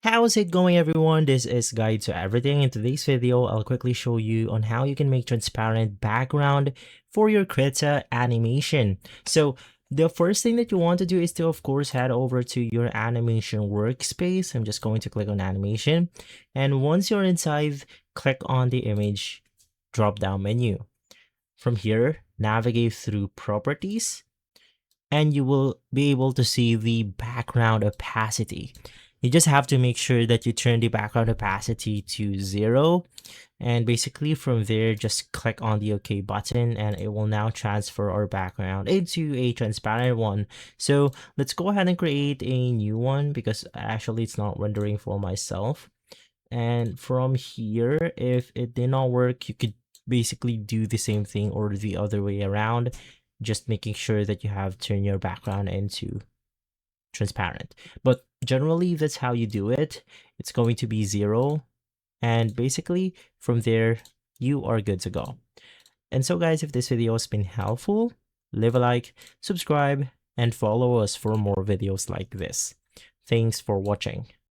How's it going, everyone? This is Guide to Everything. In today's video, I'll quickly show you on how you can make transparent background for your KRITA animation. So the first thing that you want to do is to, of course, head over to your animation workspace. I'm just going to click on animation. And once you're inside, click on the image drop-down menu. From here, navigate through properties, and you will be able to see the background opacity. You just have to make sure that you turn the background opacity to 0. And basically from there, just click on the OK button and it will now transfer our background into a transparent one. So let's go ahead and create a new one because actually it's not rendering for myself. And from here, if it did not work, you could basically do the same thing or the other way around, just making sure that you have turned your background into transparent. But generally, that's how you do it. It's going to be 0. And basically, from there, you are good to go. And so, guys, if this video has been helpful, leave a like, subscribe, and follow us for more videos like this. Thanks for watching.